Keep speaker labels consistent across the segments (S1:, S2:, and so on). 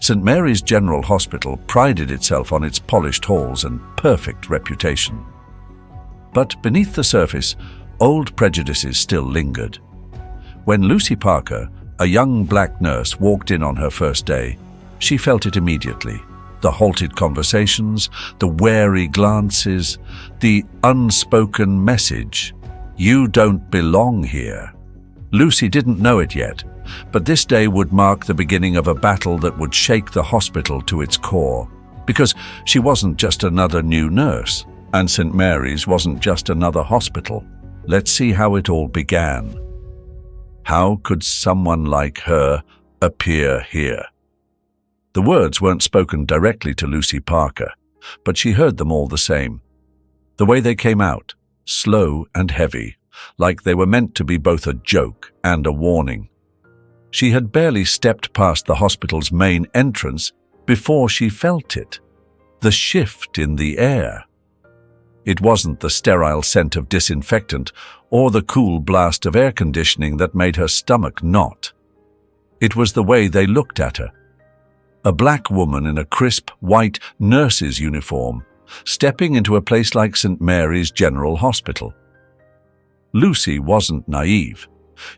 S1: St. Mary's General Hospital prided itself on its polished halls and perfect reputation. But beneath the surface, old prejudices still lingered. When Lucy Parker, a young black nurse, walked in on her first day, she felt it immediately. The halted conversations, the wary glances, the unspoken message, "You don't belong here." Lucy didn't know it yet, but this day would mark the beginning of a battle that would shake the hospital to its core. Because she wasn't just another new nurse, and St. Mary's wasn't just another hospital. Let's see how it all began. How could someone like her appear here? The words weren't spoken directly to Lucy Parker, but she heard them all the same. The way they came out, slow and heavy, like they were meant to be both a joke and a warning. She had barely stepped past the hospital's main entrance before she felt it. The shift in the air. It wasn't the sterile scent of disinfectant or the cool blast of air conditioning that made her stomach knot. It was the way they looked at her. A black woman in a crisp, white nurse's uniform, stepping into a place like St. Mary's General Hospital. Lucy wasn't naive.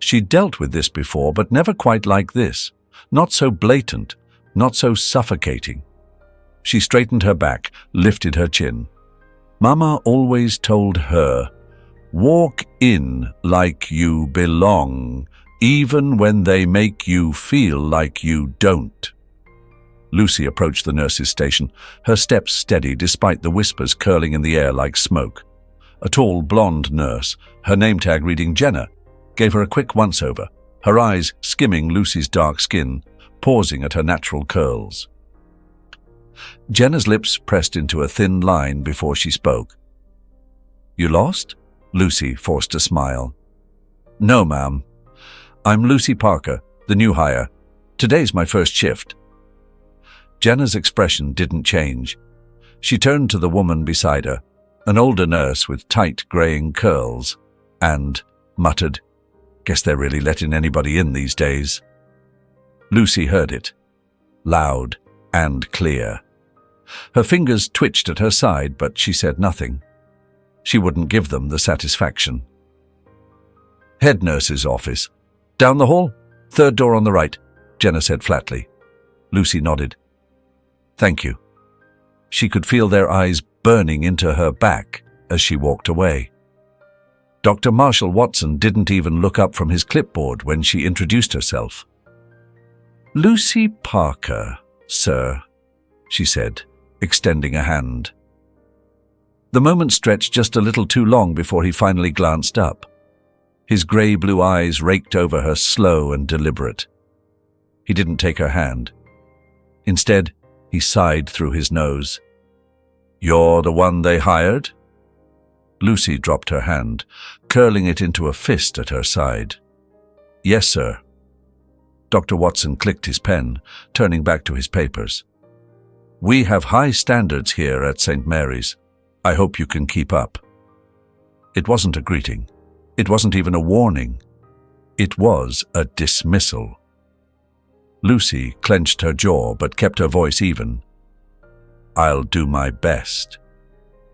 S1: She'd dealt with this before, but never quite like this. Not so blatant, not so suffocating. She straightened her back, lifted her chin. Mama always told her, "Walk in like you belong, even when they make you feel like you don't." Lucy approached the nurse's station, her steps steady despite the whispers curling in the air like smoke. A tall, blonde nurse, her name tag reading Jenna, gave her a quick once-over, her eyes skimming Lucy's dark skin, pausing at her natural curls. Jenna's lips pressed into a thin line before she spoke. "You lost?" Lucy forced a smile. "No, ma'am. I'm Lucy Parker, the new hire. Today's my first shift." Jenna's expression didn't change. She turned to the woman beside her, an older nurse with tight graying curls, and muttered, "Guess they're really letting anybody in these days." Lucy heard it, loud and clear. Her fingers twitched at her side, but she said nothing. She wouldn't give them the satisfaction. "Head nurse's office. Down the hall, third door on the right," Jenna said flatly. Lucy nodded. "Thank you." She could feel their eyes burning into her back as she walked away. Dr. Marshall Watson didn't even look up from his clipboard when she introduced herself. "Lucy Parker, sir," she said, extending a hand. The moment stretched just a little too long before he finally glanced up. His grey-blue eyes raked over her, slow and deliberate. He didn't take her hand. Instead, he sighed through his nose. "You're the one they hired?" Lucy dropped her hand, curling it into a fist at her side. "Yes, sir." Dr. Watson clicked his pen, turning back to his papers. "We have high standards here at St. Mary's. I hope you can keep up." It wasn't a greeting. It wasn't even a warning. It was a dismissal. Lucy clenched her jaw but kept her voice even. "I'll do my best."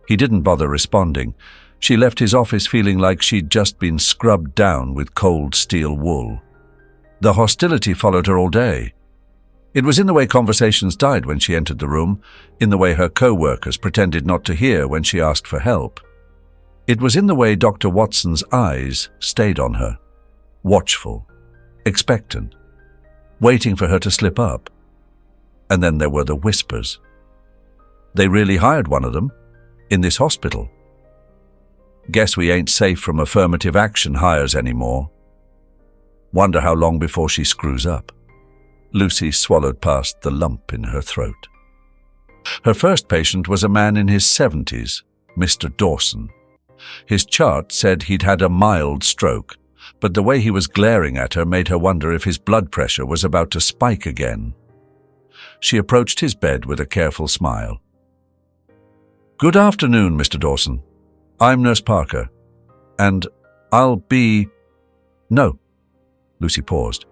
S1: He didn't bother responding. She left his office feeling like she'd just been scrubbed down with cold steel wool. The hostility followed her all day. It was in the way conversations died when she entered the room, in the way her co-workers pretended not to hear when she asked for help. It was in the way Dr. Watson's eyes stayed on her, watchful, expectant, waiting for her to slip up. And then there were the whispers. They really hired one of them, in this hospital. Guess we ain't safe from affirmative action hires anymore. Wonder how long before she screws up. Lucy swallowed past the lump in her throat. Her first patient was a man in his 70s, Mr. Dawson. His chart said he'd had a mild stroke, but the way he was glaring at her made her wonder if his blood pressure was about to spike again. She approached his bed with a careful smile. "Good afternoon, Mr. Dawson. I'm Nurse Parker, and I'll be—" "No." Lucy paused.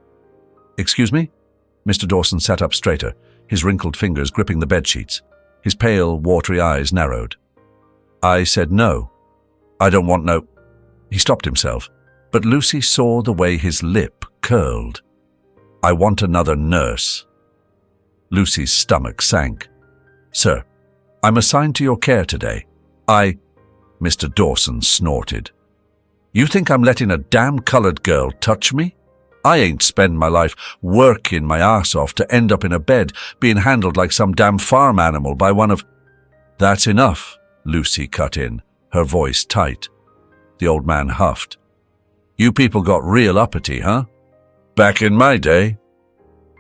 S1: "Excuse me?" Mr. Dawson sat up straighter, his wrinkled fingers gripping the bedsheets. His pale, watery eyes narrowed. I said no. I don't want no... He stopped himself, but Lucy saw the way his lip curled. I want another nurse. Lucy's stomach sank. Sir, I'm assigned to your care today. Mr. Dawson snorted. You think I'm letting a damn colored girl touch me? I ain't spend my life working my ass off to end up in a bed being handled like some damn farm animal by one of... That's enough, Lucy cut in, her voice tight. The old man huffed. You people got real uppity, huh? Back in my day.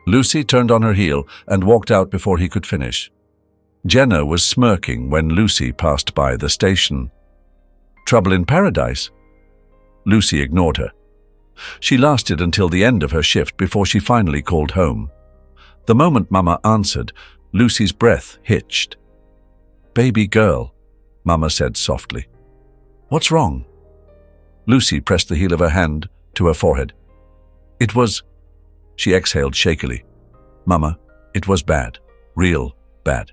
S1: Lucy turned on her heel and walked out before he could finish. Jenna was smirking when Lucy passed by the station. Trouble in paradise? Lucy ignored her. She lasted until the end of her shift before she finally called home. The moment Mama answered, Lucy's breath hitched. Baby girl, Mama said softly. What's wrong? Lucy pressed the heel of her hand to her forehead. It was... She exhaled shakily. Mama, it was bad. Real bad.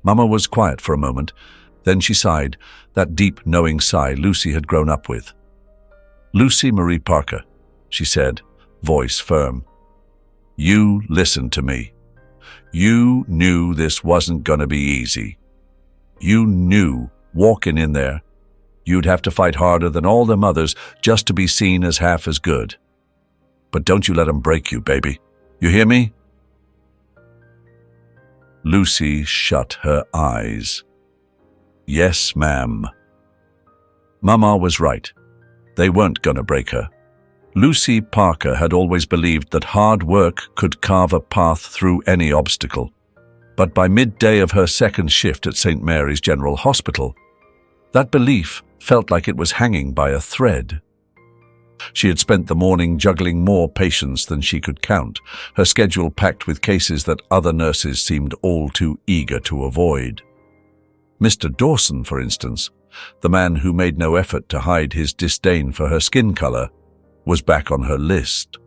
S1: Mama was quiet for a moment. Then she sighed, that deep, knowing sigh Lucy had grown up with. Lucy Marie Parker, she said, voice firm. You listen to me. You knew this wasn't going to be easy. You knew, walking in there, you'd have to fight harder than all them others just to be seen as half as good. But don't you let 'em break you, baby. You hear me? Lucy shut her eyes. Yes, ma'am. Mama was right. They weren't going to break her. Lucy Parker had always believed that hard work could carve a path through any obstacle. But by midday of her second shift at St. Mary's General Hospital, that belief felt like it was hanging by a thread. She had spent the morning juggling more patients than she could count, her schedule packed with cases that other nurses seemed all too eager to avoid. Mr. Dawson, for instance, the man who made no effort to hide his disdain for her skin color, was back on her list.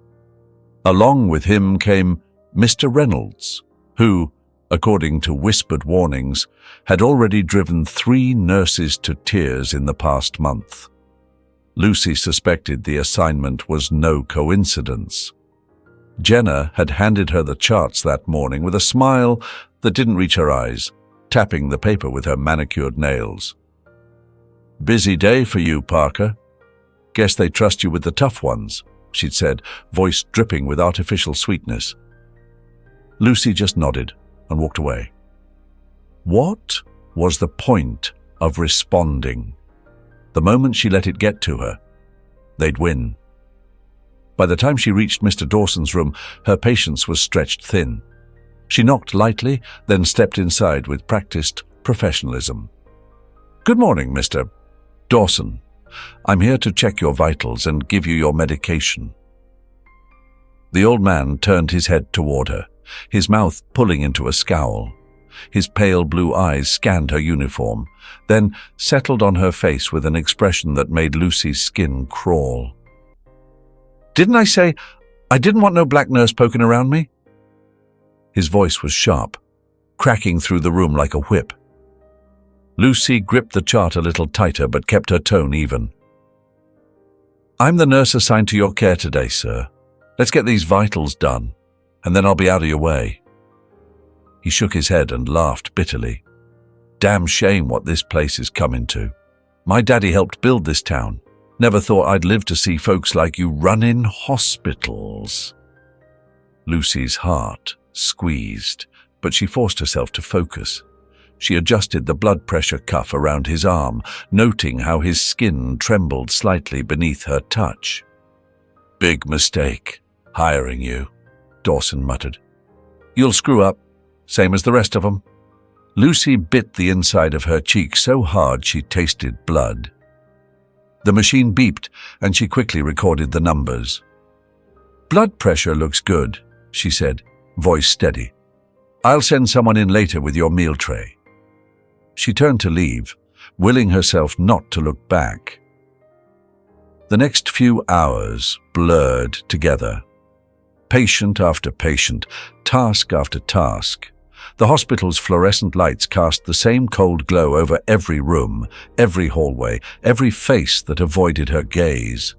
S1: Along with him came Mr. Reynolds, who, according to whispered warnings, had already driven 3 nurses to tears in the past month. Lucy suspected the assignment was no coincidence. Jenna had handed her the charts that morning with a smile that didn't reach her eyes, tapping the paper with her manicured nails. Busy day for you, Parker. Guess they trust you with the tough ones, she'd said, voice dripping with artificial sweetness. Lucy just nodded and walked away. What was the point of responding? The moment she let it get to her, they'd win. By the time she reached Mr. Dawson's room, her patience was stretched thin. She knocked lightly, then stepped inside with practiced professionalism. Good morning, Mr. Dawson. I'm here to check your vitals and give you your medication. The old man turned his head toward her, his mouth pulling into a scowl. His pale blue eyes scanned her uniform, then settled on her face with an expression that made Lucy's skin crawl. Didn't I say I didn't want no black nurse poking around me? His voice was sharp, cracking through the room like a whip. Lucy gripped the chart a little tighter but kept her tone even. I'm the nurse assigned to your care today, sir. Let's get these vitals done, and then I'll be out of your way. He shook his head and laughed bitterly. Damn shame what this place is coming to. My daddy helped build this town. Never thought I'd live to see folks like you running hospitals. Lucy's heart squeezed, but she forced herself to focus. She adjusted the blood pressure cuff around his arm, noting how his skin trembled slightly beneath her touch. Big mistake, hiring you, Dawson muttered. You'll screw up, same as the rest of them. Lucy bit the inside of her cheek so hard she tasted blood. The machine beeped, and she quickly recorded the numbers. Blood pressure looks good, she said, voice steady. I'll send someone in later with your meal tray. She turned to leave, willing herself not to look back. The next few hours blurred together. Patient after patient, task after task. The hospital's fluorescent lights cast the same cold glow over every room, every hallway, every face that avoided her gaze.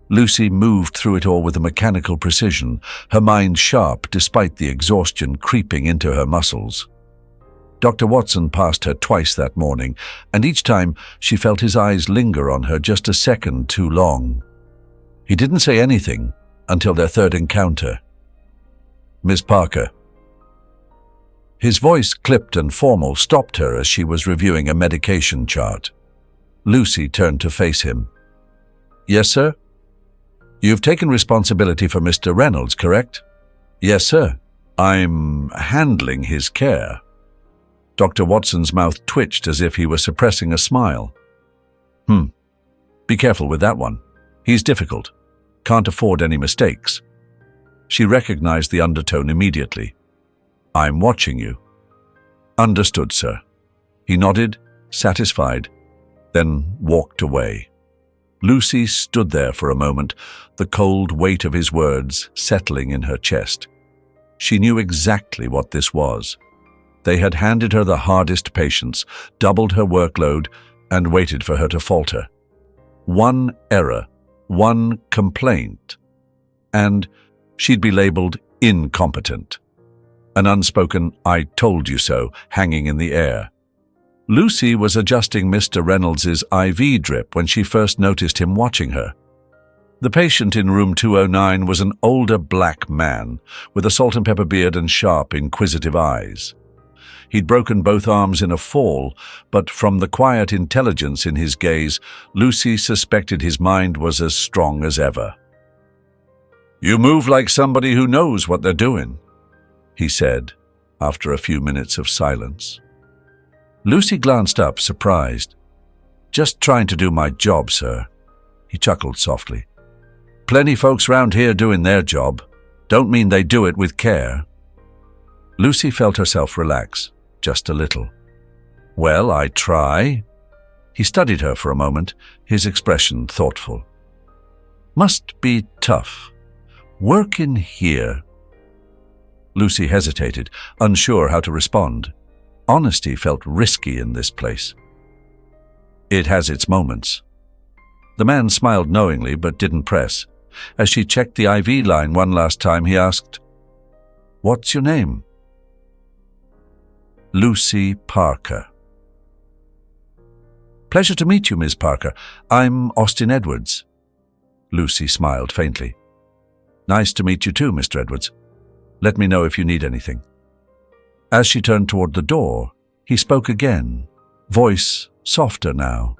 S1: Lucy moved through it all with a mechanical precision, her mind sharp despite the exhaustion creeping into her muscles. Dr. Watson passed her twice that morning, and each time she felt his eyes linger on her just a second too long. He didn't say anything until their third encounter. "Miss Parker." His voice, clipped and formal, stopped her as she was reviewing a medication chart. Lucy turned to face him. "Yes, sir?" "You've taken responsibility for Mr. Reynolds, correct?" "Yes, sir. I'm handling his care." Dr. Watson's mouth twitched as if he were suppressing a smile. Be careful with that one. He's difficult. Can't afford any mistakes." She recognized the undertone immediately. "I'm watching you." "Understood, sir." He nodded, satisfied, then walked away. Lucy stood there for a moment, the cold weight of his words settling in her chest. She knew exactly what this was. They had handed her the hardest patients, doubled her workload, and waited for her to falter. One error, one complaint, and she'd be labeled incompetent. An unspoken "I told you so" hanging in the air. Lucy was adjusting Mr. Reynolds's IV drip when she first noticed him watching her. The patient in room 209 was an older black man with a salt and pepper beard and sharp, inquisitive eyes. He'd broken both arms in a fall, but from the quiet intelligence in his gaze, Lucy suspected his mind was as strong as ever. "You move like somebody who knows what they're doing," he said, after a few minutes of silence. Lucy glanced up, surprised. "Just trying to do my job, sir." He chuckled softly. "Plenty folks round here doing their job. Don't mean they do it with care." Lucy felt herself relax, just a little. "Well, I try." He studied her for a moment, his expression thoughtful. "Must be tough. Work in here." Lucy hesitated, unsure how to respond. Honesty felt risky in this place. "It has its moments." The man smiled knowingly but didn't press. As she checked the IV line one last time, he asked, "What's your name?" "Lucy Parker." "Pleasure to meet you, Miss Parker. I'm Austin Edwards." Lucy smiled faintly. "Nice to meet you too, Mr. Edwards. Let me know if you need anything." As she turned toward the door, he spoke again, voice softer now.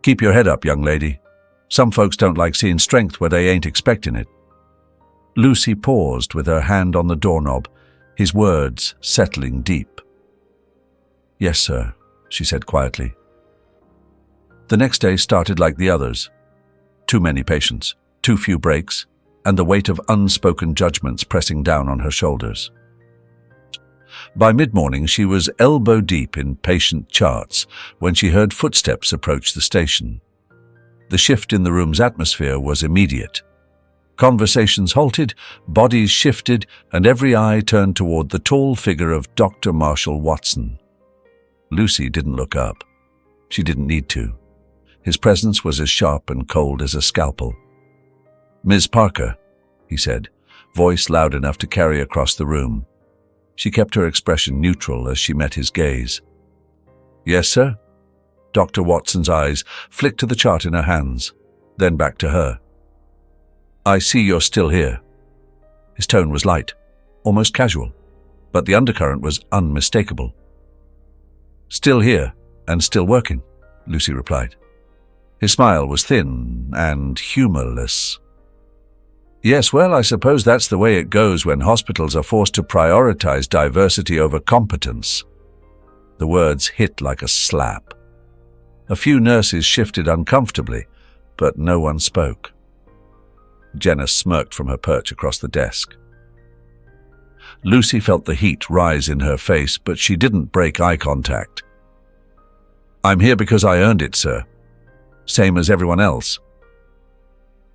S1: "Keep your head up, young lady. Some folks don't like seeing strength where they ain't expecting it." Lucy paused with her hand on the doorknob, his words settling deep. "Yes, sir," she said quietly. The next day started like the others. Too many patients, too few breaks, and the weight of unspoken judgments pressing down on her shoulders. By mid-morning, she was elbow-deep in patient charts when she heard footsteps approach the station. The shift in the room's atmosphere was immediate. Conversations halted, bodies shifted, and every eye turned toward the tall figure of Dr. Marshall Watson. Lucy didn't look up. She didn't need to. His presence was as sharp and cold as a scalpel. "Ms. Parker," he said, voice loud enough to carry across the room. She kept her expression neutral as she met his gaze. "Yes, sir?" Dr. Watson's eyes flicked to the chart in her hands, then back to her. "I see you're still here." His tone was light, almost casual, but the undercurrent was unmistakable. "Still here and still working," Lucy replied. His smile was thin and humorless. "Yes, well, I suppose that's the way it goes when hospitals are forced to prioritize diversity over competence." The words hit like a slap. A few nurses shifted uncomfortably, but no one spoke. Jenna smirked from her perch across the desk. Lucy felt the heat rise in her face, but she didn't break eye contact. "I'm here because I earned it, sir. Same as everyone else."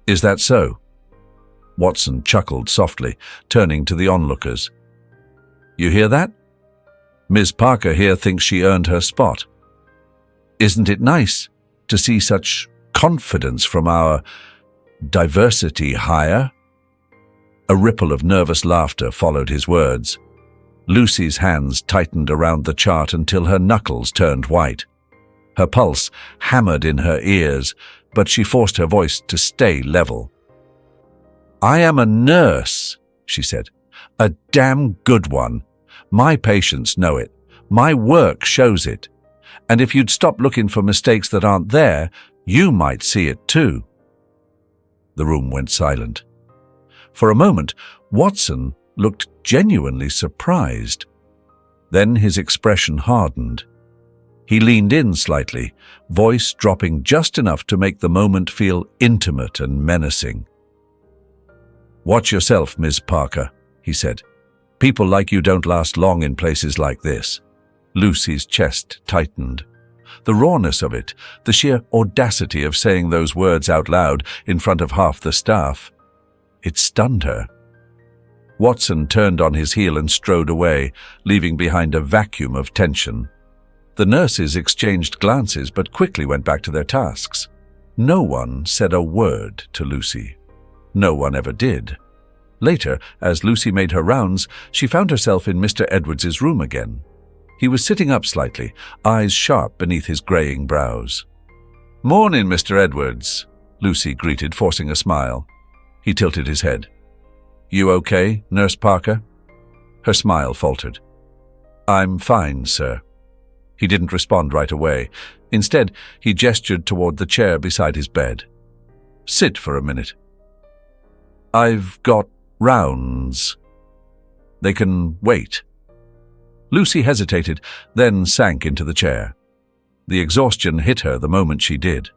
S1: "Is that so?" Watson chuckled softly, turning to the onlookers. "You hear that? Ms. Parker here thinks she earned her spot. Isn't it nice to see such confidence from our diversity hire?" A ripple of nervous laughter followed his words. Lucy's hands tightened around the chart until her knuckles turned white. Her pulse hammered in her ears, but she forced her voice to stay level. "I am a nurse," she said. "A damn good one. My patients know it. My work shows it. And if you'd stop looking for mistakes that aren't there, you might see it too." The room went silent. For a moment, Watson looked genuinely surprised. Then his expression hardened. He leaned in slightly, voice dropping just enough to make the moment feel intimate and menacing. "Watch yourself, Ms. Parker," he said. "People like you don't last long in places like this." Lucy's chest tightened. The rawness of it, the sheer audacity of saying those words out loud in front of half the staff, it stunned her. Watson turned on his heel and strode away, leaving behind a vacuum of tension. The nurses exchanged glances but quickly went back to their tasks. No one said a word to Lucy. No one ever did. Later, as Lucy made her rounds, she found herself in Mr. Edwards's room again. He was sitting up slightly, eyes sharp beneath his graying brows. "Morning, Mr. Edwards," Lucy greeted, forcing a smile. He tilted his head. "You okay, Nurse Parker?" Her smile faltered. "I'm fine, sir." He didn't respond right away. Instead, he gestured toward the chair beside his bed. "Sit for a minute." "I've got rounds. They can wait." Lucy hesitated, then sank into the chair. The exhaustion hit her the moment she did.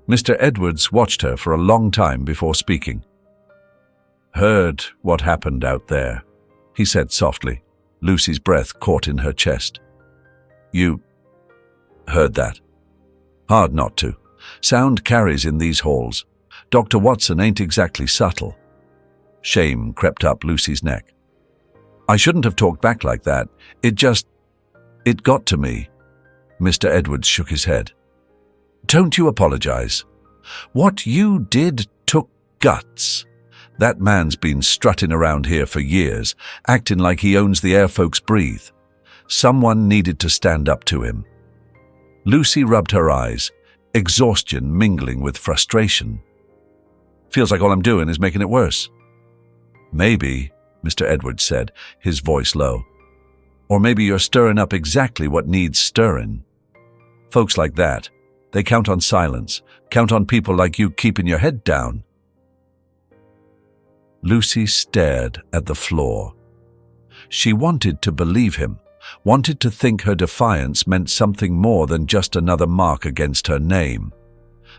S1: Mr. Edwards watched her for a long time before speaking. "Heard what happened out there," he said softly. Lucy's breath caught in her chest. "You heard that?" "Hard not to. Sound carries in these halls. Dr. Watson ain't exactly subtle." Shame crept up Lucy's neck. "I shouldn't have talked back like that. It got to me." Mr. Edwards shook his head. "Don't you apologize. What you did took guts. That man's been strutting around here for years, acting like he owns the air folks breathe. Someone needed to stand up to him." Lucy rubbed her eyes, exhaustion mingling with frustration. "Feels like all I'm doing is making it worse." "Maybe," Mr. Edwards said, his voice low. "Or maybe you're stirring up exactly what needs stirring. Folks like that, they count on silence, count on people like you keeping your head down." Lucy stared at the floor. She wanted to believe him, wanted to think her defiance meant something more than just another mark against her name.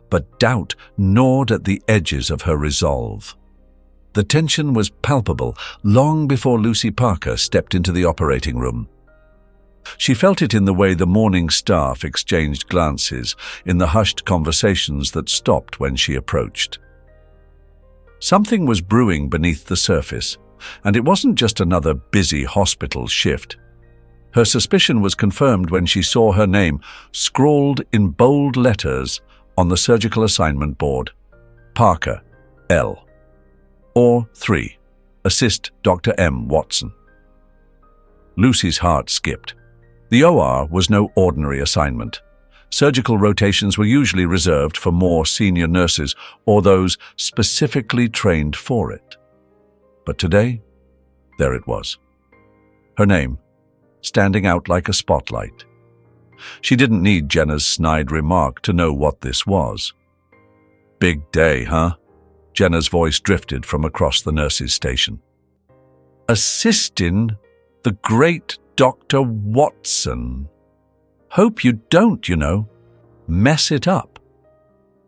S1: But doubt gnawed at the edges of her resolve. The tension was palpable long before Lucy Parker stepped into the operating room. She felt it in the way the morning staff exchanged glances, in the hushed conversations that stopped when she approached. Something was brewing beneath the surface, and it wasn't just another busy hospital shift. Her suspicion was confirmed when she saw her name scrawled in bold letters on the surgical assignment board. Parker, L. Or 3. Assist Dr. M. Watson. Lucy's heart skipped. The OR was no ordinary assignment. Surgical rotations were usually reserved for more senior nurses or those specifically trained for it. But today, there it was. Her name, standing out like a spotlight. She didn't need Jenna's snide remark to know what this was. "Big day, huh?" Jenna's voice drifted from across the nurses' station. "Assisting the great Dr. Watson. Hope you don't, mess it up."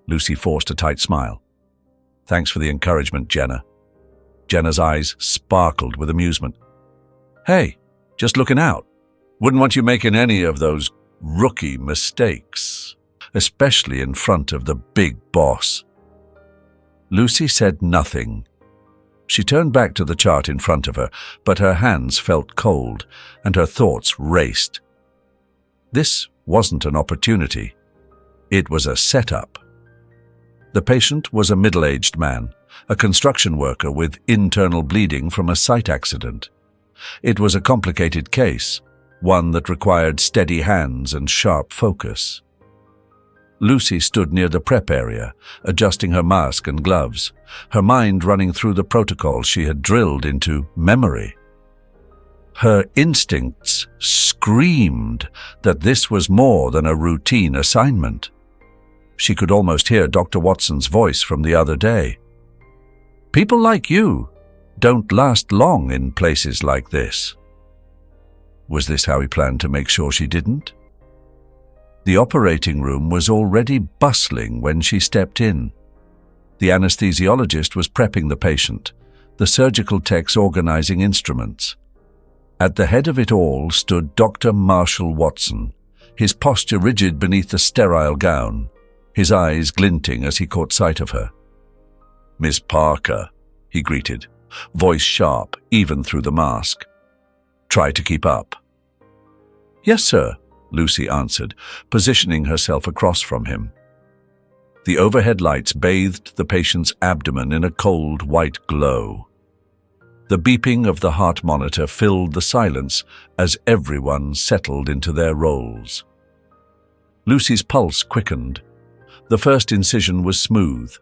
S1: Lucy forced a tight smile. "Thanks for the encouragement, Jenna." Jenna's eyes sparkled with amusement. "Hey, just looking out. Wouldn't want you making any of those rookie mistakes, especially in front of the big boss." Lucy said nothing, She turned back to the chart in front of her, but her hands felt cold and her thoughts raced. This wasn't an opportunity. It was a setup. The patient was a middle-aged man, a construction worker with internal bleeding from a site accident. It was a complicated case, one that required steady hands and sharp focus. Lucy stood near the prep area, adjusting her mask and gloves, her mind running through the protocols she had drilled into memory. Her instincts screamed that this was more than a routine assignment. She could almost hear Dr. Watson's voice from the other day. "People like you don't last long in places like this." Was this how he planned to make sure she didn't? The operating room was already bustling when she stepped in. The anesthesiologist was prepping the patient, the surgical techs organizing instruments. At the head of it all stood Dr. Marshall Watson, his posture rigid beneath the sterile gown, his eyes glinting as he caught sight of her. "Miss Parker," he greeted, voice sharp even through the mask. "Try to keep up." "Yes, sir," Lucy answered, positioning herself across from him. The overhead lights bathed the patient's abdomen in a cold white glow. The beeping of the heart monitor filled the silence as everyone settled into their roles. Lucy's pulse quickened. The first incision was smooth.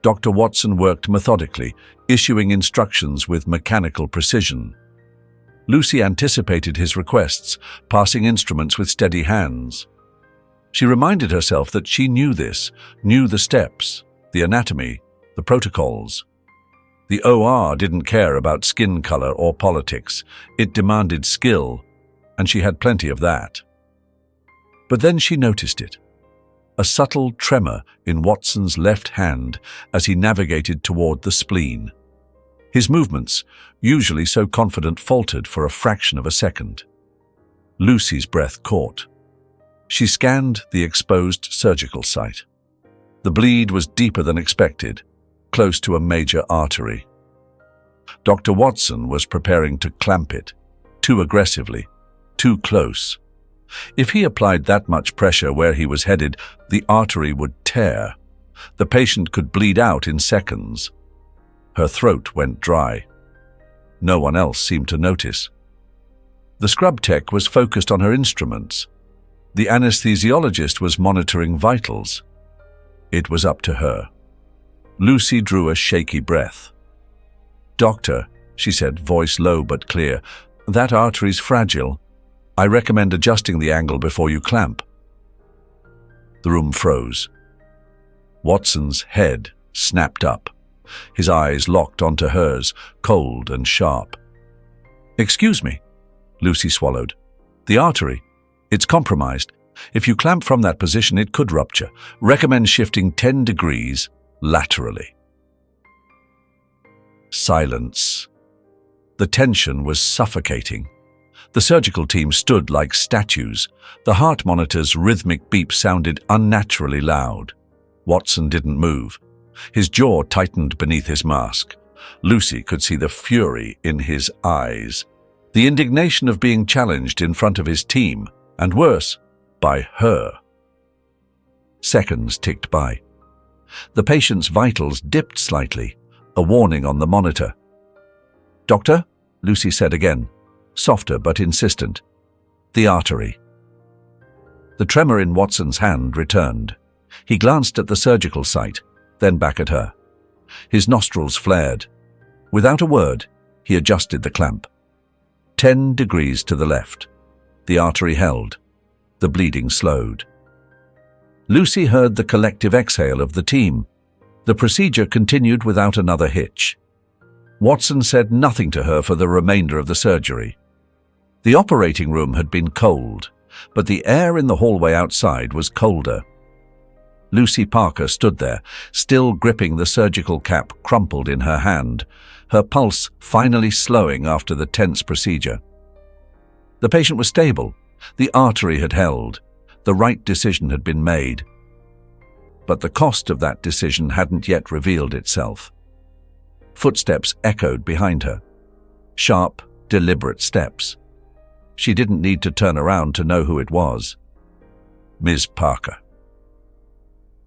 S1: Dr. Watson worked methodically, issuing instructions with mechanical precision. Lucy anticipated his requests, passing instruments with steady hands. She reminded herself that she knew this, knew the steps, the anatomy, the protocols. The OR didn't care about skin color or politics. It demanded skill, and she had plenty of that. But then she noticed it. A subtle tremor in Watson's left hand as he navigated toward the spleen. His movements, usually so confident, faltered for a fraction of a second. Lucy's breath caught. She scanned the exposed surgical site. The bleed was deeper than expected, close to a major artery. Dr. Watson was preparing to clamp it, too aggressively, too close. If he applied that much pressure where he was headed, the artery would tear. The patient could bleed out in seconds. Her throat went dry. No one else seemed to notice. The scrub tech was focused on her instruments. The anesthesiologist was monitoring vitals. It was up to her. Lucy drew a shaky breath. "Doctor," she said, voice low but clear, "that artery's fragile. I recommend adjusting the angle before you clamp." The room froze. Watson's head snapped up. His eyes locked onto hers, cold and sharp. "Excuse me," Lucy swallowed. "The artery, it's compromised. If you clamp from that position, it could rupture. Recommend shifting 10 degrees laterally." Silence. The tension was suffocating. The surgical team stood like statues. The heart monitor's rhythmic beep sounded unnaturally loud. Watson didn't move. His jaw tightened beneath his mask. Lucy could see the fury in his eyes, the indignation of being challenged in front of his team, and worse, by her. Seconds ticked by. The patient's vitals dipped slightly, a warning on the monitor. "Doctor," Lucy said again, softer but insistent. "The artery." The tremor in Watson's hand returned. He glanced at the surgical site, then back at her. His nostrils flared. Without a word, he adjusted the clamp. 10 degrees to the left. The artery held. The bleeding slowed. Lucy heard the collective exhale of the team. The procedure continued without another hitch. Watson said nothing to her for the remainder of the surgery. The operating room had been cold, but the air in the hallway outside was colder. Lucy Parker stood there, still gripping the surgical cap crumpled in her hand, her pulse finally slowing after the tense procedure. The patient was stable. The artery had held. The right decision had been made. But the cost of that decision hadn't yet revealed itself. Footsteps echoed behind her. Sharp, deliberate steps. She didn't need to turn around to know who it was. Ms. Parker.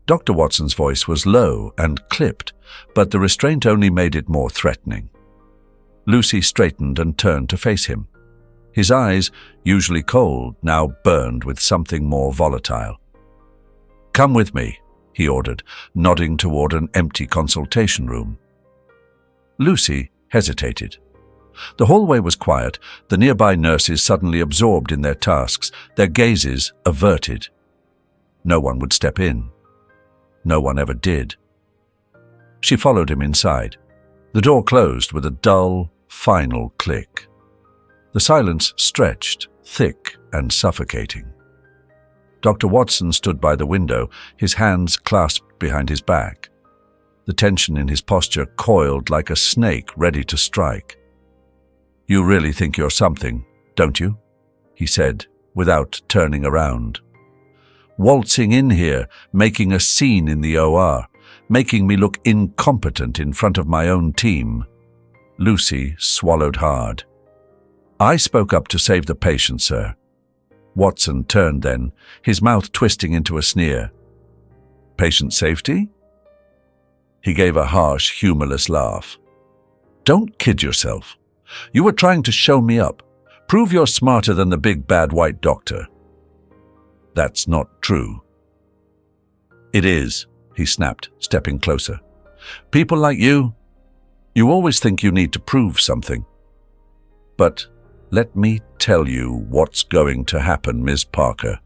S1: Dr. Watson's voice was low and clipped, but the restraint only made it more threatening. Lucy straightened and turned to face him. His eyes, usually cold, now burned with something more volatile. "Come with me," he ordered, nodding toward an empty consultation room. Lucy hesitated. The hallway was quiet, the nearby nurses suddenly absorbed in their tasks, their gazes averted. No one would step in. No one ever did. She followed him inside. The door closed with a dull, final click. The silence stretched, thick and suffocating. Dr. Watson stood by the window, his hands clasped behind his back. The tension in his posture coiled like a snake ready to strike. "You really think you're something, don't you?" he said, without turning around. "Waltzing in here, making a scene in the OR, making me look incompetent in front of my own team." Lucy swallowed hard. "I spoke up to save the patient, sir." Watson turned then, his mouth twisting into a sneer. "Patient safety?" He gave a harsh, humorless laugh. "Don't kid yourself. You were trying to show me up. Prove you're smarter than the big bad white doctor." "That's not true." "It is," he snapped, stepping closer. "People like you always think you need to prove something. But let me tell you what's going to happen, Ms. Parker.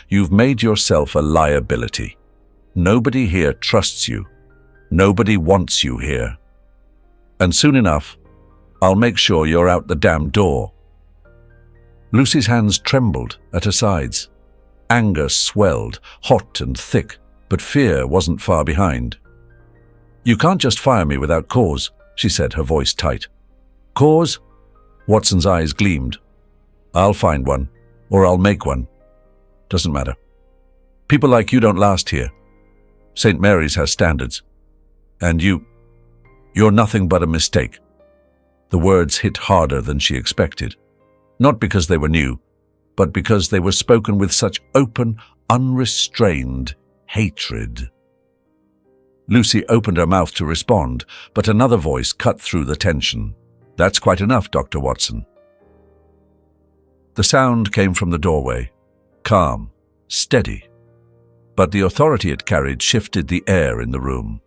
S1: You've made yourself a liability. Nobody here trusts you. Nobody wants you here. And soon enough, I'll make sure you're out the damn door." Lucy's hands trembled at her sides. Anger swelled, hot and thick, but fear wasn't far behind. "You can't just fire me without cause," she said, her voice tight. "Cause?" Watson's eyes gleamed. "I'll find one, or I'll make one. Doesn't matter. People like you don't last here. St. Mary's has standards. And you're nothing but a mistake." The words hit harder than she expected. Not because they were new, but because they were spoken with such open, unrestrained hatred. Lucy opened her mouth to respond, but another voice cut through the tension. "That's quite enough, Dr. Watson." The sound came from the doorway, calm, steady, but the authority it carried shifted the air in the room.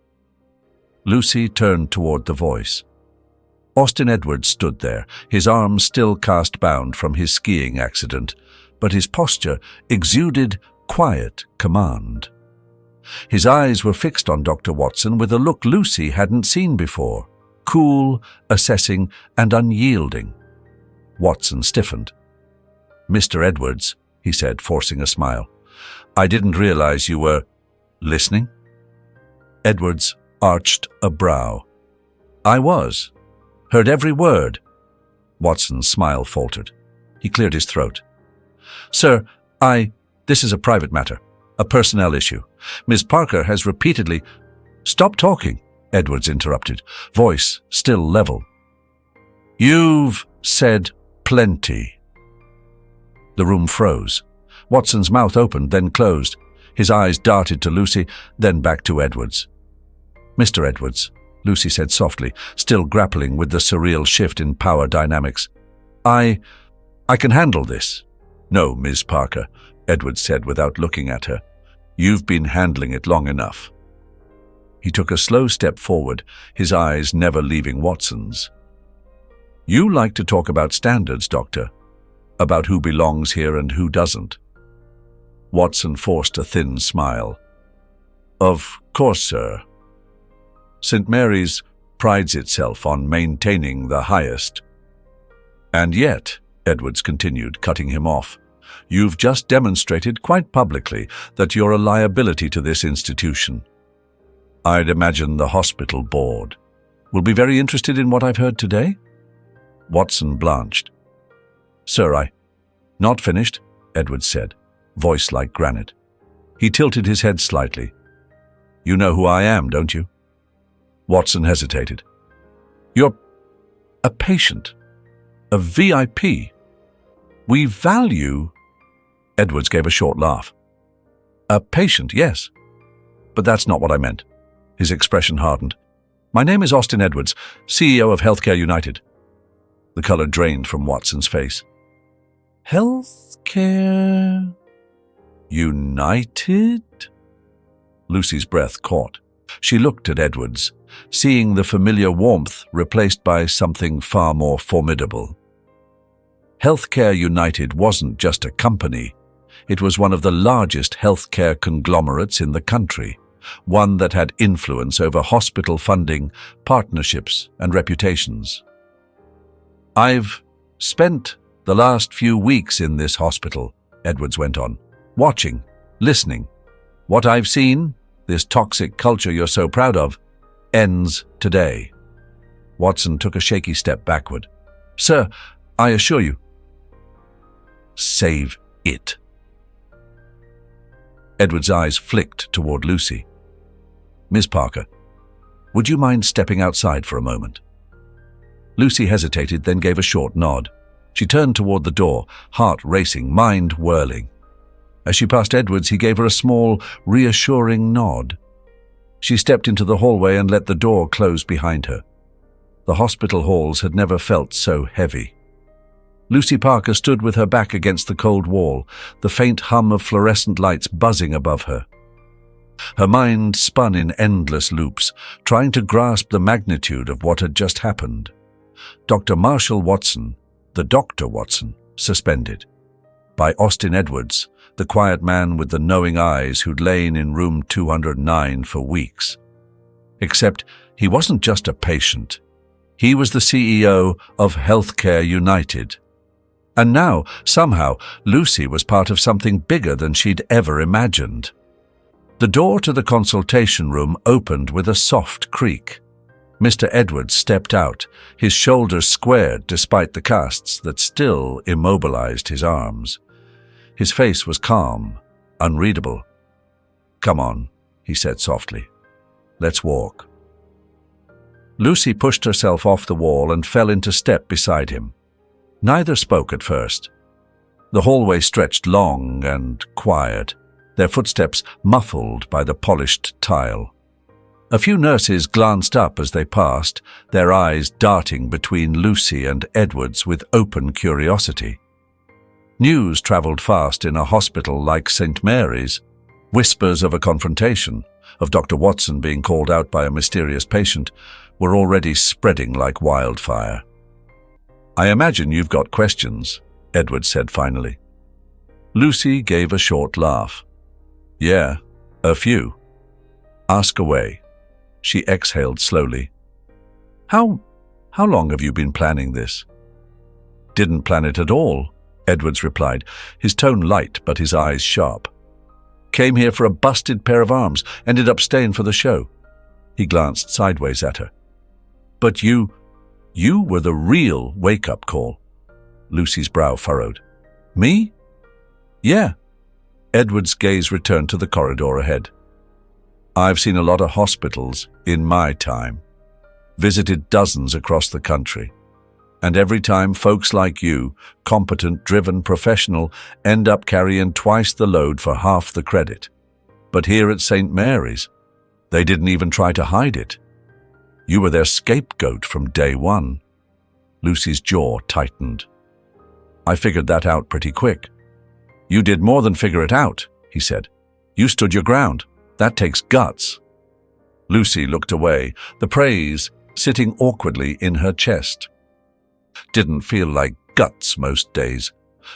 S1: Lucy turned toward the voice. Austin Edwards stood there, his arms still cast-bound from his skiing accident, but his posture exuded quiet command. His eyes were fixed on Dr. Watson with a look Lucy hadn't seen before, cool, assessing, and unyielding. Watson stiffened. "Mr. Edwards," he said, forcing a smile, "I didn't realize you were listening." Edwards arched a brow. "I was. Heard every word." Watson's smile faltered. He cleared his throat. "Sir, this is a private matter, a personnel issue. Ms. Parker has repeatedly—" "Stop talking," Edwards interrupted, voice still level. "You've said plenty." The room froze. Watson's mouth opened, then closed. His eyes darted to Lucy, then back to Edwards. "Mr. Edwards," Lucy said softly, still grappling with the surreal shift in power dynamics. I can handle this." "No, Ms. Parker," Edwards said without looking at her. "You've been handling it long enough." He took a slow step forward, his eyes never leaving Watson's. "You like to talk about standards, Doctor, about who belongs here and who doesn't." Watson forced a thin smile. "Of course, sir. St. Mary's prides itself on maintaining the highest." "And yet," Edwards continued, cutting him off, "you've just demonstrated quite publicly that you're a liability to this institution. I'd imagine the hospital board will be very interested in what I've heard today?" Watson blanched. "Sir, Not finished," Edwards said, voice like granite. He tilted his head slightly. "You know who I am, don't you?" Watson hesitated. You're a patient, a VIP. We value—" Edwards gave a short laugh. "A patient, yes. But that's not what I meant." His expression hardened. "My name is Austin Edwards, CEO of Healthcare United." The color drained from Watson's face. "Healthcare United?" Lucy's breath caught. She looked at Edwards, seeing the familiar warmth replaced by something far more formidable. Healthcare United wasn't just a company. It was one of the largest healthcare conglomerates in the country, one that had influence over hospital funding, partnerships, and reputations. "I've spent the last few weeks in this hospital," Edwards went on, "watching, listening. What I've seen, this toxic culture you're so proud of, ends today." Watson took a shaky step backward. "Sir, I assure you—" "Save it." Edward's eyes flicked toward Lucy. "Miss Parker, would you mind stepping outside for a moment?" Lucy hesitated, then gave a short nod. She turned toward the door, heart racing, mind whirling. As she passed Edwards, he gave her a small, reassuring nod. She stepped into the hallway and let the door close behind her. The hospital halls had never felt so heavy. Lucy Parker stood with her back against the cold wall, the faint hum of fluorescent lights buzzing above her. Her mind spun in endless loops, trying to grasp the magnitude of what had just happened. Dr. Marshall Watson, the Dr. Watson, suspended. By Austin Edwards, the quiet man with the knowing eyes who'd lain in room 209 for weeks. Except he wasn't just a patient. He was the CEO of Healthcare United. And now, somehow, Lucy was part of something bigger than she'd ever imagined. The door to the consultation room opened with a soft creak. Mr. Edwards stepped out, his shoulders squared despite the casts that still immobilized his arms. His face was calm, unreadable. "Come on," he said softly. "Let's walk." Lucy pushed herself off the wall and fell into step beside him. Neither spoke at first. The hallway stretched long and quiet, their footsteps muffled by the polished tile. A few nurses glanced up as they passed, their eyes darting between Lucy and Edwards with open curiosity. News traveled fast in a hospital like St. Mary's. Whispers of a confrontation, of Dr. Watson being called out by a mysterious patient, were already spreading like wildfire. "I imagine you've got questions," Edwards said finally. Lucy gave a short laugh. "Yeah, a few." "Ask away." She exhaled slowly. How long have you been planning this?" "Didn't plan it at all," Edwards replied, his tone light but his eyes sharp. "Came here for a busted pair of arms, ended up staying for the show." He glanced sideways at her. "But you were the real wake-up call." Lucy's brow furrowed. "Me?" "Yeah." Edward's gaze returned to the corridor ahead. "I've seen a lot of hospitals in my time, visited dozens across the country, and every time folks like you, competent, driven, professional, end up carrying twice the load for half the credit. But here at St. Mary's, they didn't even try to hide it. You were their scapegoat from day one." Lucy's jaw tightened. "I figured that out pretty quick." "You did more than figure it out," he said. "You stood your ground. That takes guts." Lucy looked away, the praise sitting awkwardly in her chest. Didn't feel like guts most days.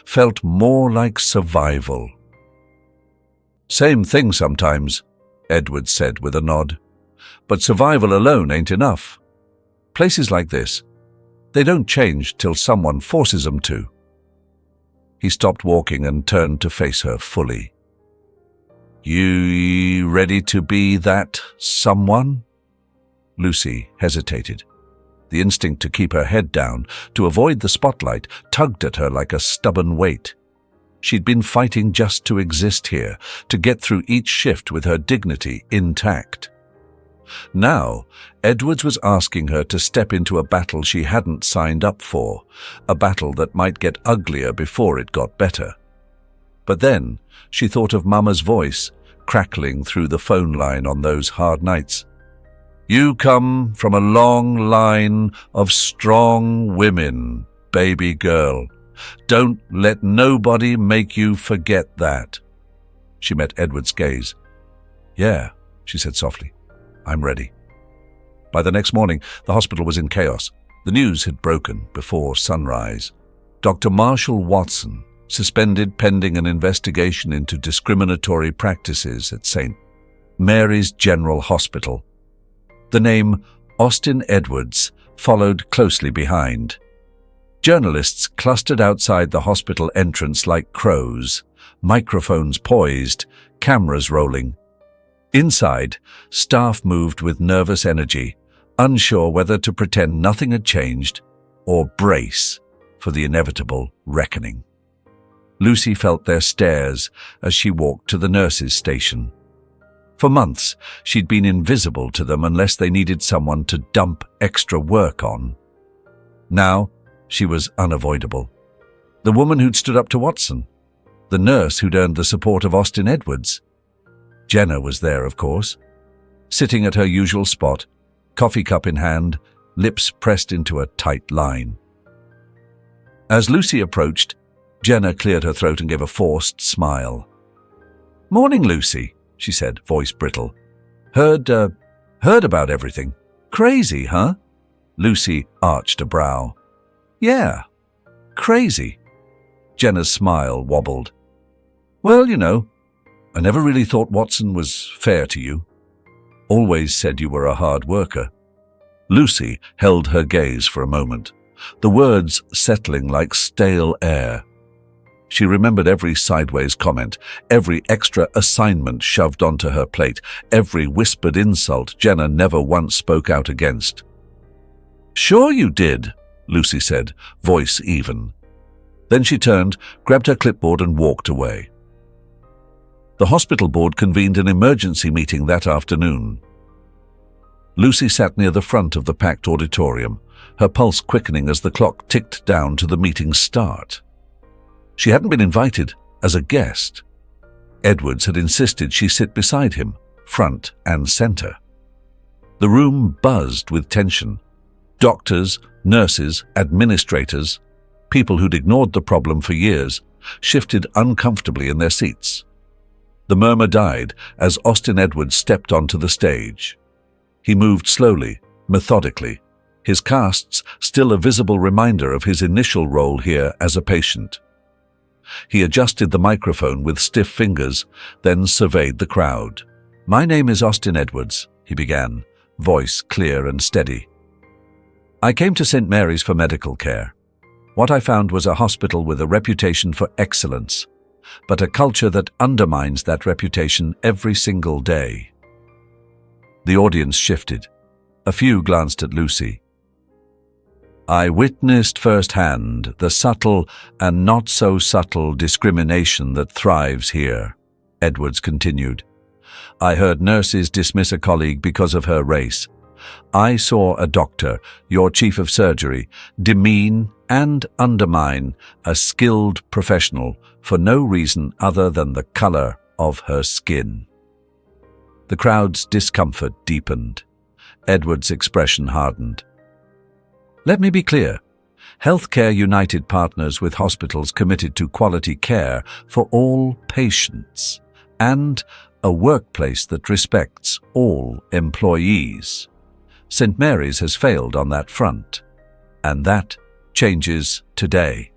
S1: Felt more like survival. "Same thing sometimes," Edwards said with a nod. "But survival alone ain't enough. Places like this, they don't change till someone forces them to." He stopped walking and turned to face her fully. "You ready to be that someone?" Lucy hesitated. The instinct to keep her head down, to avoid the spotlight, tugged at her like a stubborn weight. She'd been fighting just to exist here, to get through each shift with her dignity intact. Now, Edwards was asking her to step into a battle she hadn't signed up for, a battle that might get uglier before it got better. But then she thought of Mama's voice crackling through the phone line on those hard nights. "You come from a long line of strong women, baby girl. Don't let nobody make you forget that." She met Edward's gaze. "Yeah," she said softly. "I'm ready." By the next morning, the hospital was in chaos. The news had broken before sunrise. Dr. Marshall Watson, suspended pending an investigation into discriminatory practices at St. Mary's General Hospital. The name Austin Edwards followed closely behind. Journalists clustered outside the hospital entrance like crows, microphones poised, cameras rolling. Inside, staff moved with nervous energy, unsure whether to pretend nothing had changed or brace for the inevitable reckoning. Lucy felt their stares as she walked to the nurses' station. For months, she'd been invisible to them unless they needed someone to dump extra work on. Now, she was unavoidable. The woman who'd stood up to Watson. The nurse who'd earned the support of Austin Edwards. Jenna was there, of course, sitting at her usual spot, coffee cup in hand, lips pressed into a tight line. As Lucy approached, Jenna cleared her throat and gave a forced smile. "Morning, Lucy," she said, voice brittle. Heard about everything. Crazy, huh?" Lucy arched a brow. "Yeah, crazy." Jenna's smile wobbled. "Well, you know, I never really thought Watson was fair to you. Always said you were a hard worker." Lucy held her gaze for a moment, the words settling like stale air. She remembered every sideways comment, every extra assignment shoved onto her plate, every whispered insult Jenna never once spoke out against. "Sure you did," Lucy said, voice even. Then she turned, grabbed her clipboard and walked away. The hospital board convened an emergency meeting that afternoon. Lucy sat near the front of the packed auditorium, her pulse quickening as the clock ticked down to the meeting's start. She hadn't been invited as a guest. Edwards had insisted she sit beside him, front and center. The room buzzed with tension. Doctors, nurses, administrators, people who'd ignored the problem for years, shifted uncomfortably in their seats. The murmur died as Austin Edwards stepped onto the stage. He moved slowly, methodically, his casts still a visible reminder of his initial role here as a patient. He adjusted the microphone with stiff fingers, then surveyed the crowd. "My name is Austin Edwards," he began, voice clear and steady. "I came to St. Mary's for medical care. What I found was a hospital with a reputation for excellence, but a culture that undermines that reputation every single day." The audience shifted. A few glanced at Lucy. "I witnessed firsthand the subtle and not so subtle discrimination that thrives here," Edwards continued. "I heard nurses dismiss a colleague because of her race. I saw a doctor, your chief of surgery, demean and undermine a skilled professional for no reason other than the color of her skin." The crowd's discomfort deepened. Edward's expression hardened. "Let me be clear. Healthcare United partners with hospitals committed to quality care for all patients and a workplace that respects all employees. St. Mary's has failed on that front, and that changes today."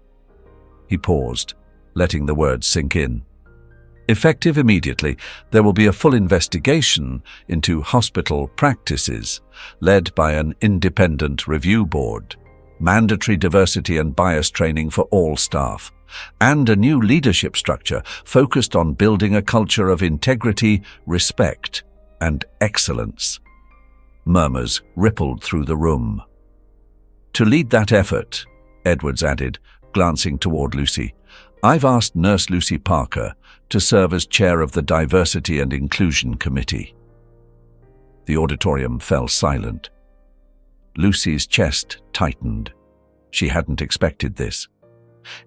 S1: He paused, letting the words sink in. "Effective immediately, there will be a full investigation into hospital practices, led by an independent review board, mandatory diversity and bias training for all staff, and a new leadership structure focused on building a culture of integrity, respect, and excellence." Murmurs rippled through the room. "To lead that effort," Edwards added, glancing toward Lucy, "I've asked Nurse Lucy Parker to serve as chair of the Diversity and Inclusion Committee." The auditorium fell silent. Lucy's chest tightened. She hadn't expected this.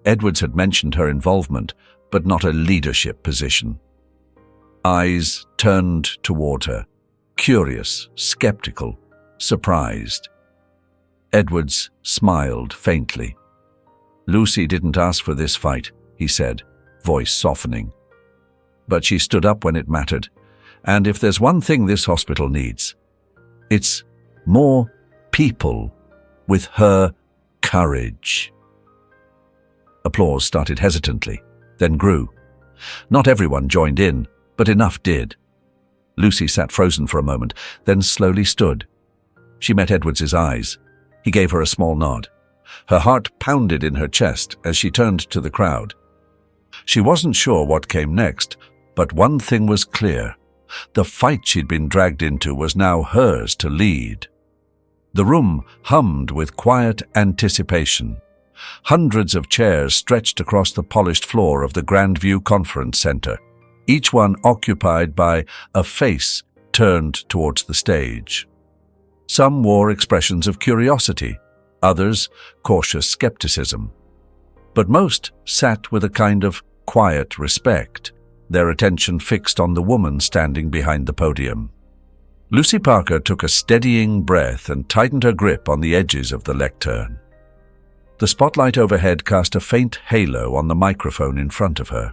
S1: Edwards had mentioned her involvement, but not a leadership position. Eyes turned toward her, curious, skeptical, surprised. Edwards smiled faintly. "Lucy didn't ask for this fight," he said, voice softening. "But she stood up when it mattered, and if there's one thing this hospital needs, it's more people with her courage." Applause started hesitantly, then grew. Not everyone joined in, but enough did. Lucy sat frozen for a moment, then slowly stood. She met Edwards's eyes. He gave her a small nod. Her heart pounded in her chest as she turned to the crowd. She wasn't sure what came next, but one thing was clear. The fight she'd been dragged into was now hers to lead. The room hummed with quiet anticipation. Hundreds of chairs stretched across the polished floor of the Grandview Conference Center, each one occupied by a face turned towards the stage. Some wore expressions of curiosity, others cautious skepticism. But most sat with a kind of quiet respect, their attention fixed on the woman standing behind the podium. Lucy Parker took a steadying breath and tightened her grip on the edges of the lectern. The spotlight overhead cast a faint halo on the microphone in front of her.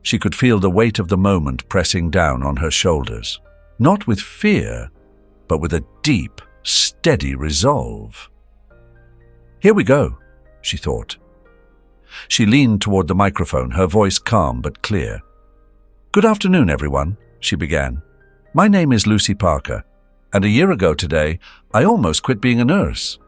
S1: She could feel the weight of the moment pressing down on her shoulders, not with fear, but with a deep, steady resolve. "Here we go," she thought. She leaned toward the microphone, her voice calm but clear. "Good afternoon, everyone," she began. "My name is Lucy Parker, and a year ago today, I almost quit being a nurse."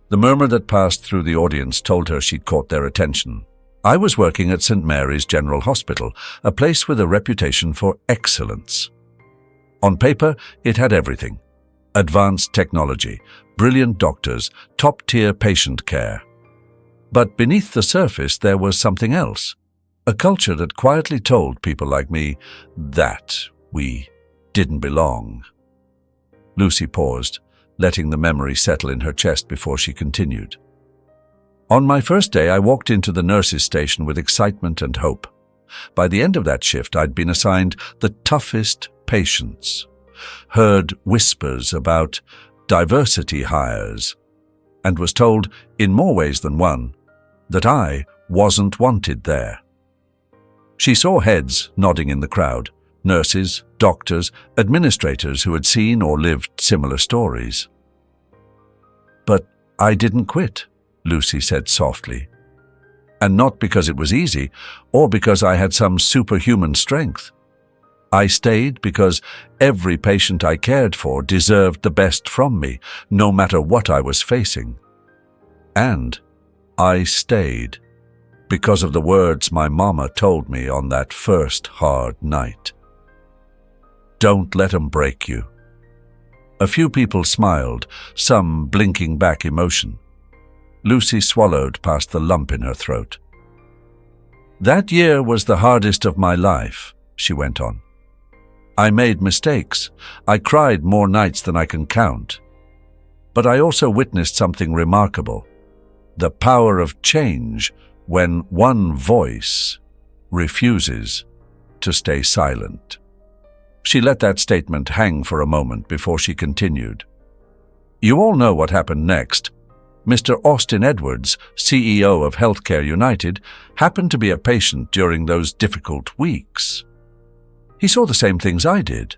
S1: The murmur that passed through the audience told her she'd caught their attention. "I was working at St. Mary's General Hospital, a place with a reputation for excellence." On paper, it had everything. Advanced technology, brilliant doctors, top-tier patient care. But beneath the surface, there was something else. A culture that quietly told people like me that we didn't belong. Lucy paused, letting the memory settle in her chest before she continued. "On my first day, I walked into the nurses' station with excitement and hope. By the end of that shift, I'd been assigned the toughest patients, heard whispers about diversity hires, and was told, in more ways than one, that I wasn't wanted there." She saw heads nodding in the crowd, nurses, doctors, administrators who had seen or lived similar stories. "But I didn't quit," Lucy said softly. "And not because it was easy, or because I had some superhuman strength. I stayed because every patient I cared for deserved the best from me, no matter what I was facing. And I stayed because of the words my mama told me on that first hard night. Don't let 'em break you." A few people smiled, some blinking back emotion. Lucy swallowed past the lump in her throat. "That year was the hardest of my life," she went on. "I made mistakes. I cried more nights than I can count. But I also witnessed something remarkable. The power of change when one voice refuses to stay silent." She let that statement hang for a moment before she continued. "You all know what happened next. Mr. Austin Edwards, CEO of Healthcare United, happened to be a patient during those difficult weeks. He saw the same things I did,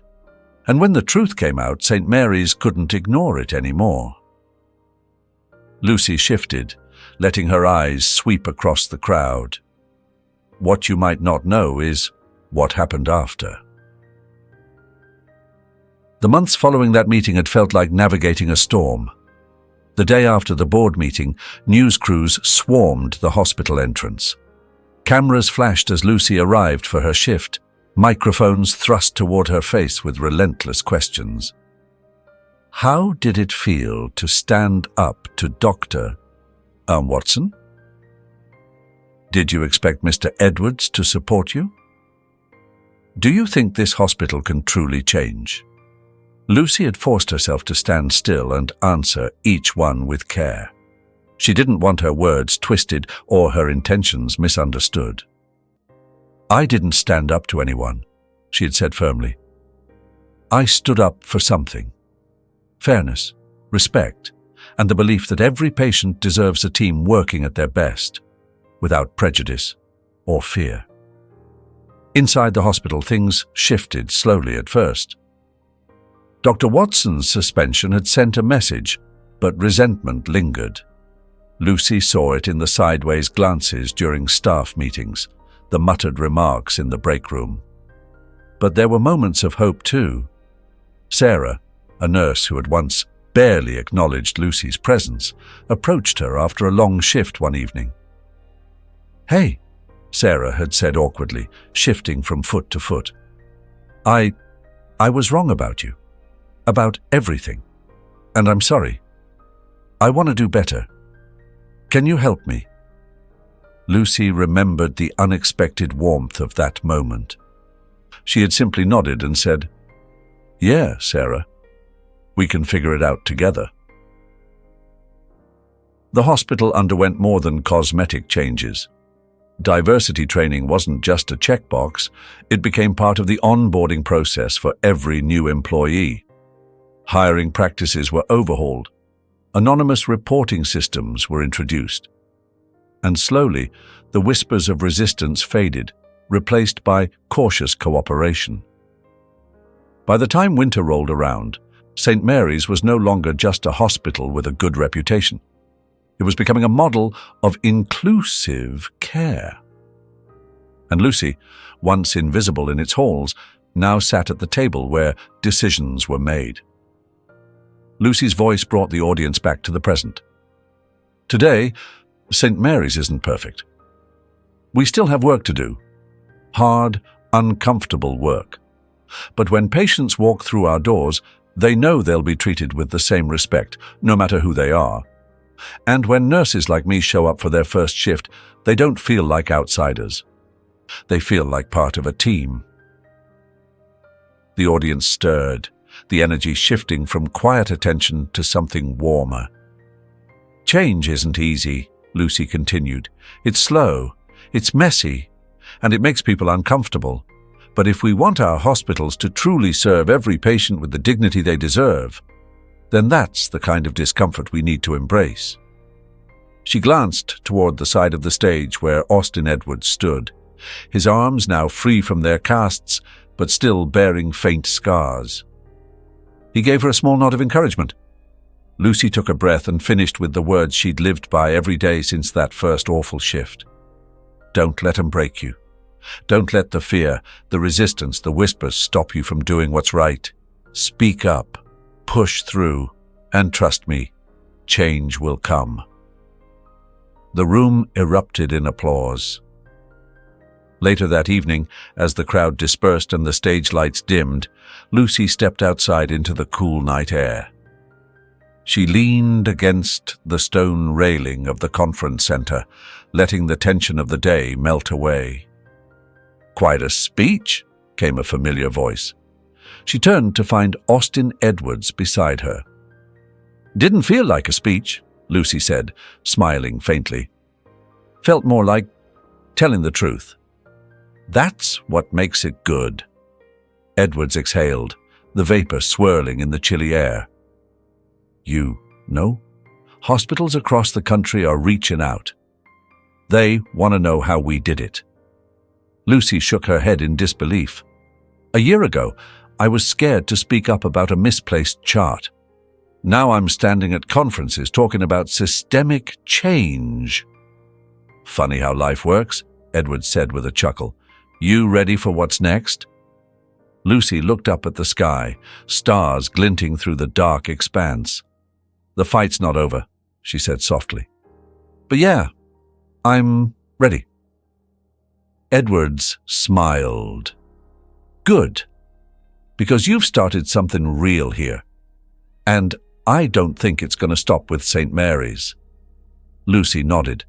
S1: and when the truth came out, St. Mary's couldn't ignore it anymore." Lucy shifted, letting her eyes sweep across the crowd. What you might not know is what happened after. The months following that meeting had felt like navigating a storm. The day after the board meeting, news crews swarmed the hospital entrance. Cameras flashed as Lucy arrived for her shift, microphones thrust toward her face with relentless questions. How did it feel to stand up to Dr. Watson? Did you expect Mr. Edwards to support you? Do you think this hospital can truly change? Lucy had forced herself to stand still and answer each one with care. She didn't want her words twisted or her intentions misunderstood. "I didn't stand up to anyone," she had said firmly. "I stood up for something. Fairness, respect, and the belief that every patient deserves a team working at their best, without prejudice or fear." Inside the hospital, things shifted slowly at first. Dr. Watson's suspension had sent a message, but resentment lingered. Lucy saw it in the sideways glances during staff meetings, the muttered remarks in the break room. But there were moments of hope too. Sarah, a nurse who had once barely acknowledged Lucy's presence, approached her after a long shift one evening. "Hey," Sarah had said awkwardly, shifting from foot to foot. I was wrong about you. About everything. And I'm sorry. I want to do better. Can you help me?" Lucy remembered the unexpected warmth of that moment. She had simply nodded and said, "Yeah, Sarah. We can figure it out together." The hospital underwent more than cosmetic changes. Diversity training wasn't just a checkbox, it became part of the onboarding process for every new employee. Hiring practices were overhauled. Anonymous reporting systems were introduced. And slowly, the whispers of resistance faded, replaced by cautious cooperation. By the time winter rolled around, St. Mary's was no longer just a hospital with a good reputation. It was becoming a model of inclusive care. And Lucy, once invisible in its halls, now sat at the table where decisions were made. Lucy's voice brought the audience back to the present. Today, St. Mary's isn't perfect. We still have work to do. Hard, uncomfortable work. But when patients walk through our doors, they know they'll be treated with the same respect, no matter who they are. And when nurses like me show up for their first shift, they don't feel like outsiders. They feel like part of a team. The audience stirred, the energy shifting from quiet attention to something warmer. "Change isn't easy," Lucy continued. "It's slow, it's messy, and it makes people uncomfortable. But if we want our hospitals to truly serve every patient with the dignity they deserve, then that's the kind of discomfort we need to embrace." She glanced toward the side of the stage where Austin Edwards stood, his arms now free from their casts, but still bearing faint scars. He gave her a small nod of encouragement. Lucy took a breath and finished with the words she'd lived by every day since that first awful shift. "Don't let them break you. Don't let the fear, the resistance, the whispers stop you from doing what's right. Speak up, push through, and trust me, change will come." The room erupted in applause. Later that evening, as the crowd dispersed and the stage lights dimmed, Lucy stepped outside into the cool night air. She leaned against the stone railing of the conference center, letting the tension of the day melt away. "Quite a speech," came a familiar voice. She turned to find Austin Edwards beside her. "Didn't feel like a speech," Lucy said, smiling faintly. "Felt more like telling the truth. That's what makes it good." Edwards exhaled, the vapor swirling in the chilly air. "You know, hospitals across the country are reaching out. They want to know how we did it." Lucy shook her head in disbelief. "A year ago, I was scared to speak up about a misplaced chart. Now I'm standing at conferences talking about systemic change." "Funny how life works," Edwards said with a chuckle. "You ready for what's next?" Lucy looked up at the sky, stars glinting through the dark expanse. "The fight's not over," she said softly. "But yeah, I'm ready." Edwards smiled. "Good, because you've started something real here. And I don't think it's going to stop with St. Mary's." Lucy nodded.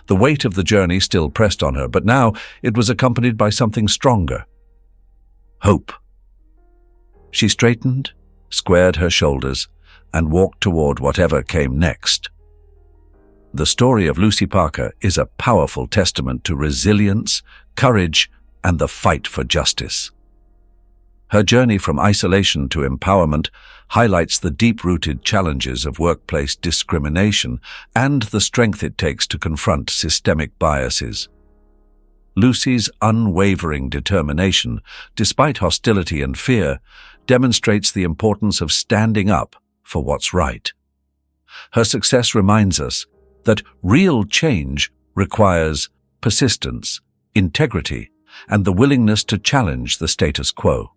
S1: The weight of the journey still pressed on her, but now it was accompanied by something stronger. Hope. She straightened, squared her shoulders, and walked toward whatever came next. The story of Lucy Parker is a powerful testament to resilience, courage, and the fight for justice. Her journey from isolation to empowerment highlights the deep-rooted challenges of workplace discrimination and the strength it takes to confront systemic biases. Lucy's unwavering determination, despite hostility and fear, demonstrates the importance of standing up for what's right. Her success reminds us that real change requires persistence, integrity, and the willingness to challenge the status quo.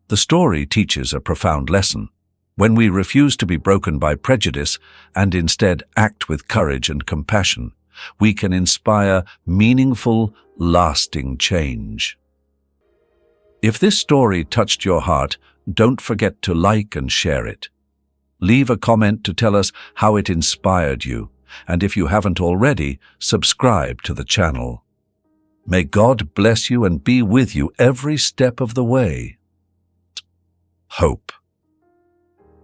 S1: The story teaches a profound lesson. When we refuse to be broken by prejudice and instead act with courage and compassion, we can inspire meaningful, lasting change. If this story touched your heart, don't forget to like and share it. Leave a comment to tell us how it inspired you, and if you haven't already, subscribe to the channel. May God bless you and be with you every step of the way. Hope.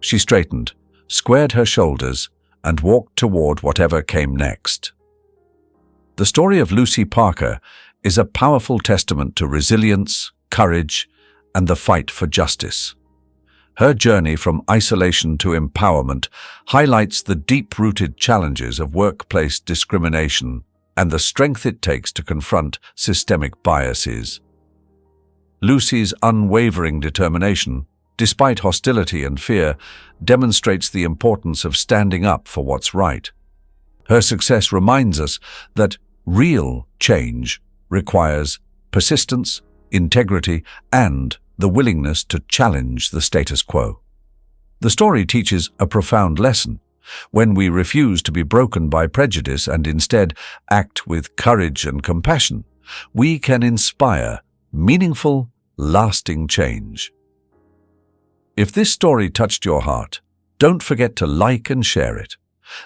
S1: She straightened, squared her shoulders, and walked toward whatever came next. The story of Lucy Parker is a powerful testament to resilience, courage, and the fight for justice. Her journey from isolation to empowerment highlights the deep-rooted challenges of workplace discrimination and the strength it takes to confront systemic biases. Lucy's unwavering determination, despite hostility and fear, demonstrates the importance of standing up for what's right. Her success reminds us that real change requires persistence, integrity, and the willingness to challenge the status quo. The story teaches a profound lesson. When we refuse to be broken by prejudice and instead act with courage and compassion, we can inspire meaningful, lasting change. If this story touched your heart, don't forget to like and share it.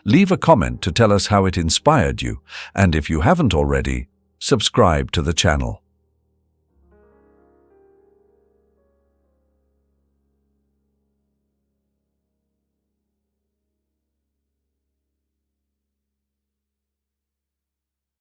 S1: Leave a comment to tell us how it inspired you, and if you haven't already, subscribe to the channel.